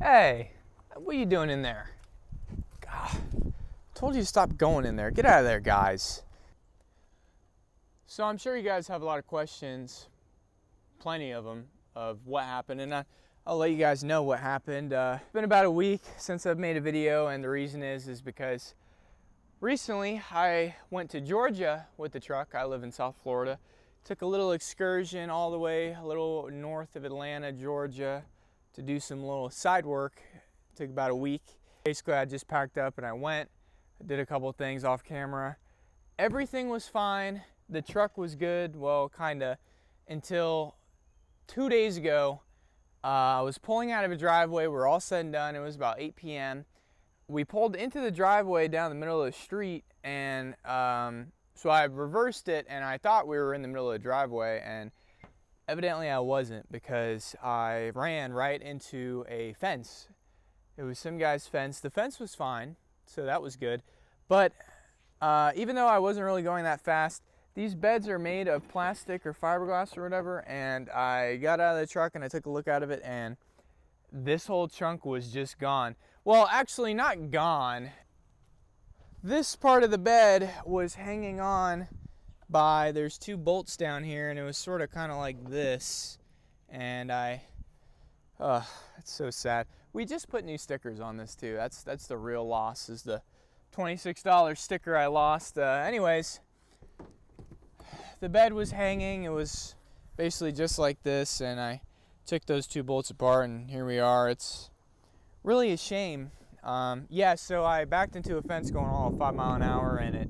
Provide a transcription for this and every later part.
Hey, what are you doing in there? God, told you to stop going in there. Get out of there, guys. So I'm sure you guys have a lot of questions, plenty of them, of what happened, and I'll let you guys know what happened. It's been about a week since I've made a video, and the reason is because recently I went to Georgia with the truck. I live in South Florida. Took a little excursion all the way a little north of Atlanta, Georgia, to do some little side work. It took about a week. Basically, I just packed up and I went. I did a couple of things off camera. Everything was fine. The truck was good, well, kinda, until 2 days ago. I was pulling out of a driveway. We're all said and done. It was about 8 p.m. We pulled into the driveway down the middle of the street, and so I reversed it, and I thought we were in the middle of the driveway, and evidently I wasn't, because I ran right into a fence. It was some guy's fence. The fence was fine, so that was good. But even though I wasn't really going that fast, these beds are made of plastic or fiberglass or whatever, and I got out of the truck and I took a look out of it, and this whole chunk was just gone. Well, actually not gone. This part of the bed was hanging on by, there's 2 bolts down here, and it was sort of kind of like this, and it's so sad. We just put new stickers on this too. That's the real loss, is the $26 sticker I lost. Anyways, the bed was hanging. It was basically just like this, and I took those 2 bolts apart, and here we are. It's really a shame. Yeah, so I backed into a fence going all 5 miles an hour, and it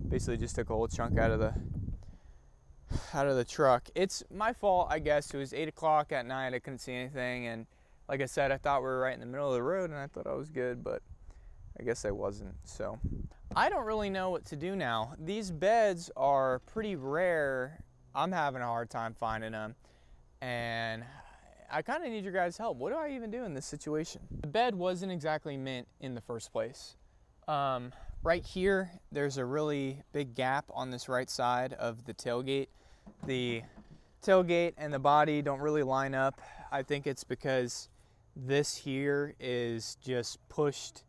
basically just took a whole chunk out of the truck. It's my fault, I guess. It was 8 o'clock at night. I couldn't see anything, and like I said, I thought we were right in the middle of the road, and I thought I was good, but I guess I wasn't. So I don't really know what to do now. These beds are pretty rare. I'm having a hard time finding them, and I kind of need your guys' help. What do I even do in this situation? The bed wasn't exactly mint in the first place. Right here, there's a really big gap on this right side of the tailgate. The tailgate and the body don't really line up. I think it's because this here is just pushed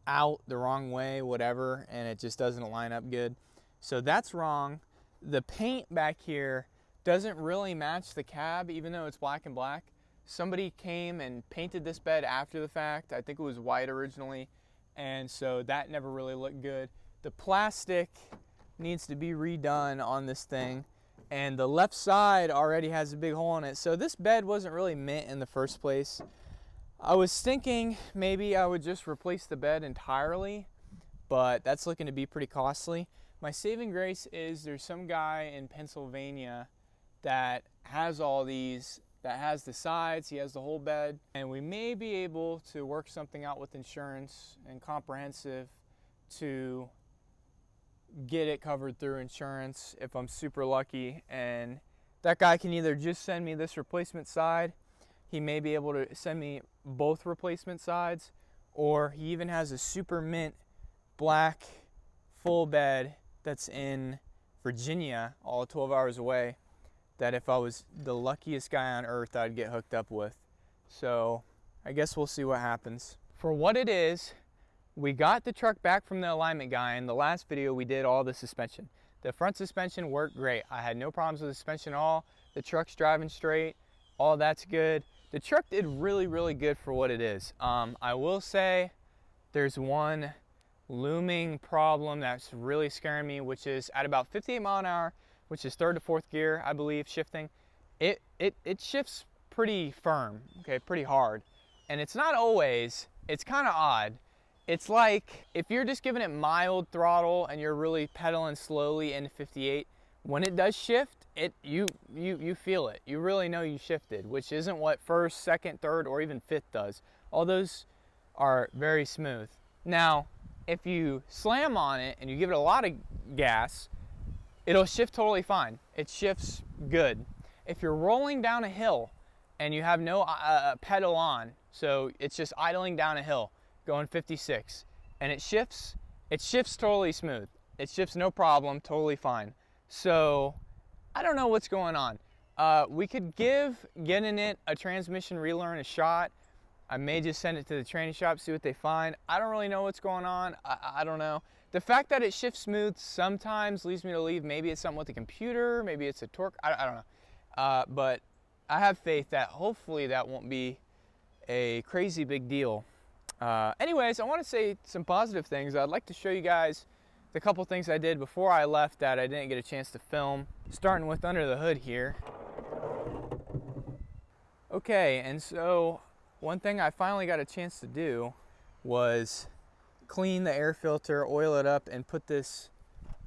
out the wrong way, whatever, and it just doesn't line up good. So that's wrong. The paint back here doesn't really match the cab, even though it's black and black. Somebody came and painted this bed after the fact. I think it was white originally, and so that never really looked good. The plastic needs to be redone on this thing, and the left side already has a big hole in it. So this bed wasn't really mint in the first place. I was thinking maybe I would just replace the bed entirely, but that's looking to be pretty costly. My saving grace is there's some guy in Pennsylvania that has all these, that has the sides, he has the whole bed, and we may be able to work something out with insurance and comprehensive to get it covered through insurance if I'm super lucky. And that guy can either just send me this replacement side, he may be able to send me both replacement sides, or he even has a super mint black full bed that's in Virginia, all 12 hours away, that if I was the luckiest guy on earth, I'd get hooked up with. So I guess we'll see what happens. For what it is, we got the truck back from the alignment guy. In the last video, we did all the suspension. The front suspension worked great. I had no problems with the suspension at all. The truck's driving straight. All that's good. The truck did really, really good for what it is. I will say there's one looming problem that's really scaring me, which is at about 58 miles an hour, which is 3rd to 4th gear, I believe, shifting. It shifts pretty firm, okay, pretty hard. And it's not always, it's kind of odd. It's like if you're just giving it mild throttle and you're really pedaling slowly into 58, when it does shift, you feel it. You really know you shifted, which isn't what 1st, 2nd, 3rd, or even 5th does. All those are very smooth. Now, if you slam on it and you give it a lot of gas, it'll shift totally fine. It shifts good. If you're rolling down a hill and you have no pedal on, so it's just idling down a hill, going 56, and it shifts totally smooth. It shifts no problem, totally fine. So I don't know what's going on. We could give getting it a transmission relearn a shot. I may just send it to the training shop, see what they find. I don't really know what's going on. I don't know. The fact that it shifts smooth sometimes leads me to believe maybe it's something with the computer, maybe it's a torque, I don't know. But I have faith that hopefully that won't be a crazy big deal. Anyways, I want to say some positive things. I'd like to show you guys the couple things I did before I left that I didn't get a chance to film. Starting with under the hood here. Okay, and so one thing I finally got a chance to do was clean the air filter, oil it up, and put this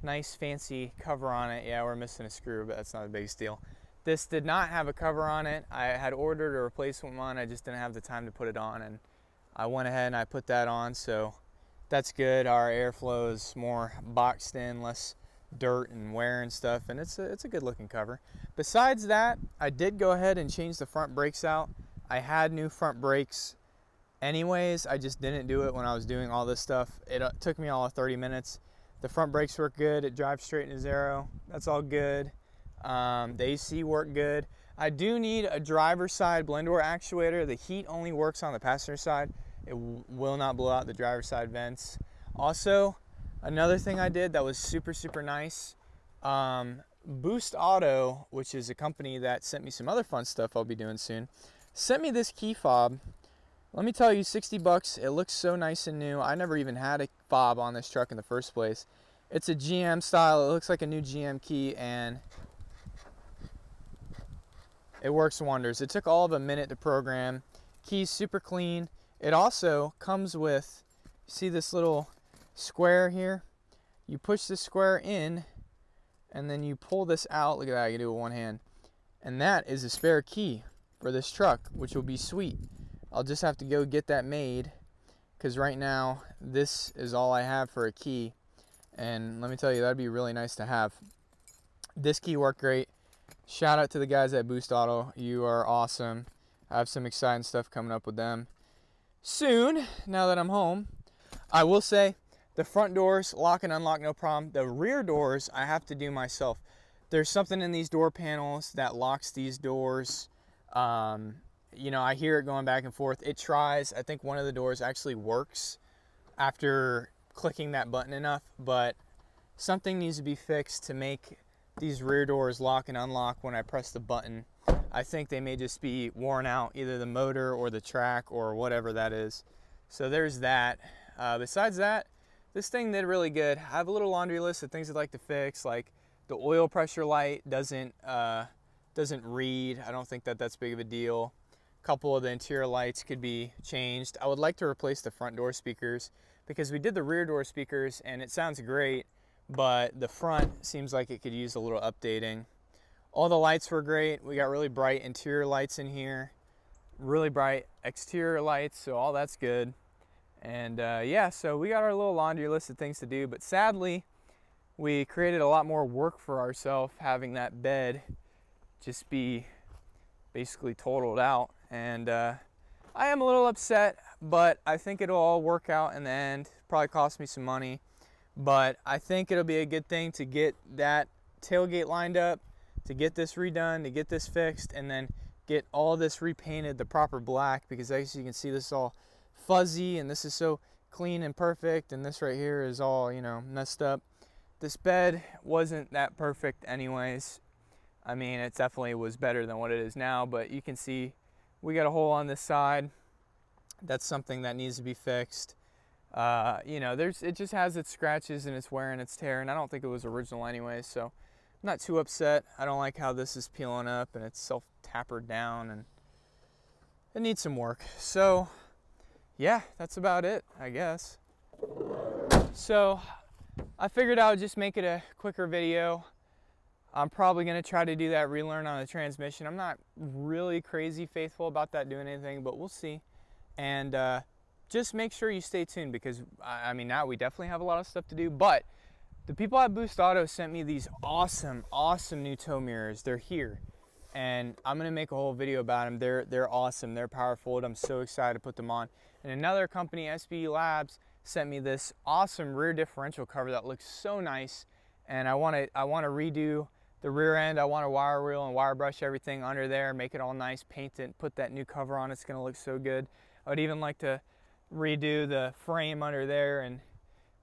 nice fancy cover on it. Yeah, we're missing a screw, but that's not a big deal. This did not have a cover on it. I had ordered a replacement one. I just didn't have the time to put it on, and I went ahead and I put that on, so that's good. Our airflow is more boxed in, less dirt and wear and stuff, and it's a good looking cover. Besides that, I did go ahead and change the front brakes out. I had new front brakes anyways, I just didn't do it when I was doing all this stuff. It took me all of 30 minutes. The front brakes work good. It drives straight into zero. That's all good. The AC worked good. I do need a driver's side blend door actuator. The heat only works on the passenger side. It will not blow out the driver's side vents. Also, another thing I did that was super nice, Boost Auto, which is a company that sent me some other fun stuff I'll be doing soon, sent me this key fob. Let me tell you, 60 bucks. It looks so nice and new. I never even had a fob on this truck in the first place. It's a GM style. It looks like a new GM key, and it works wonders. It took all of a minute to program. Key's super clean. It also comes with, see this little square here? You push this square in, and then you pull this out. Look at that, I can do it with one hand. And that is a spare key for this truck, which will be sweet. I'll just have to go get that made, because right now this is all I have for a key, and let me tell you, that'd be really nice to have. This key worked great. Shout out to the guys at Boost Auto. You are awesome. I have some exciting stuff coming up with them soon, now that I'm home. I will say the front doors lock and unlock no problem. The rear doors I have to do myself. There's something in these door panels that locks these doors. You know, I hear it going back and forth. It tries. I think one of the doors actually works after clicking that button enough, but something needs to be fixed to make these rear doors lock and unlock when I press the button. I think they may just be worn out, either the motor or the track or whatever that is. So there's that. Besides that, this thing did really good. I have a little laundry list of things I'd like to fix, like the oil pressure light doesn't read. I don't think that's big of a deal. Couple of the interior lights could be changed. I would like to replace the front door speakers, because we did the rear door speakers and it sounds great, but the front seems like it could use a little updating. All the lights were great. We got really bright interior lights in here, really bright exterior lights, so all that's good. And yeah, so we got our little laundry list of things to do, but sadly we created a lot more work for ourselves having that bed just be basically totaled out. And I am a little upset, but I think it'll all work out in the end. Probably cost me some money, but I think it'll be a good thing to get that tailgate lined up, to get this redone, to get this fixed, and then get all this repainted the proper black, because as you can see, this is all fuzzy and this is so clean and perfect, and this right here is all, you know, messed up. This bed wasn't that perfect anyways. I mean, it definitely was better than what it is now, but you can see we got a hole on this side. That's something that needs to be fixed. You know, it just has its scratches and its wear and its tear, and I don't think it was original anyway, so I'm not too upset. I don't like how this is peeling up and it's self-tapered down, and it needs some work. So yeah, that's about it, I guess. So I figured I would just make it a quicker video. I'm probably going to try to do that relearn on the transmission. I'm not really crazy faithful about that doing anything, but we'll see. And just make sure you stay tuned, because I mean, now we definitely have a lot of stuff to do, but the people at Boost Auto sent me these awesome new tow mirrors. They're here, and I'm going to make a whole video about them. They're awesome. They're powerful. I'm so excited to put them on. And another company, SBE Labs, sent me this awesome rear differential cover that looks so nice, and I want to redo the rear end. I want to wire wheel and wire brush everything under there, make it all nice, paint it, put that new cover on. It's going to look so good. I would even like to redo the frame under there and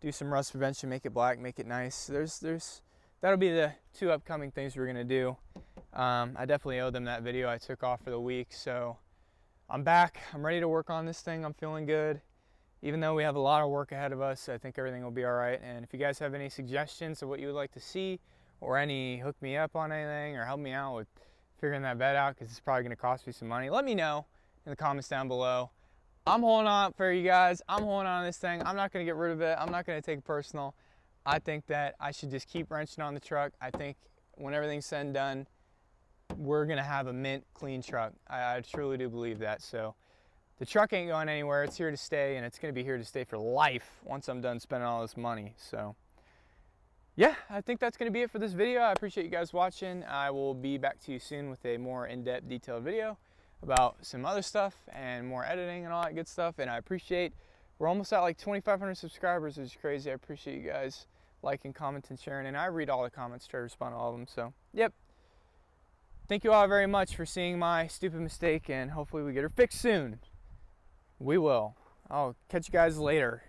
do some rust prevention, make it black, make it nice. That'll be the 2 upcoming things we're gonna do. I definitely owe them that video I took off for the week, so I'm back. I'm ready to work on this thing. I'm feeling good. Even though we have a lot of work ahead of us, I think everything will be all right. And if you guys have any suggestions of what you would like to see, or any hook me up on anything, or help me out with figuring that bed out, because it's probably gonna cost me some money, let me know in the comments down below. I'm holding on for you guys. I'm holding on to this thing. I'm not gonna get rid of it. I'm not gonna take it personal. I think that I should just keep wrenching on the truck. I think when everything's said and done, we're gonna have a mint clean truck. I truly do believe that. So the truck ain't going anywhere. It's here to stay, and it's gonna be here to stay for life once I'm done spending all this money. So yeah, I think that's gonna be it for this video. I appreciate you guys watching. I will be back to you soon with a more in-depth, detailed video about some other stuff and more editing and all that good stuff. And I appreciate, we're almost at like 2,500 subscribers, which is crazy. I appreciate you guys liking, commenting, sharing, and I read all the comments, try to respond to all of them. So yep, thank you all very much for seeing my stupid mistake, and hopefully we get her fixed soon. We will. I'll catch you guys later.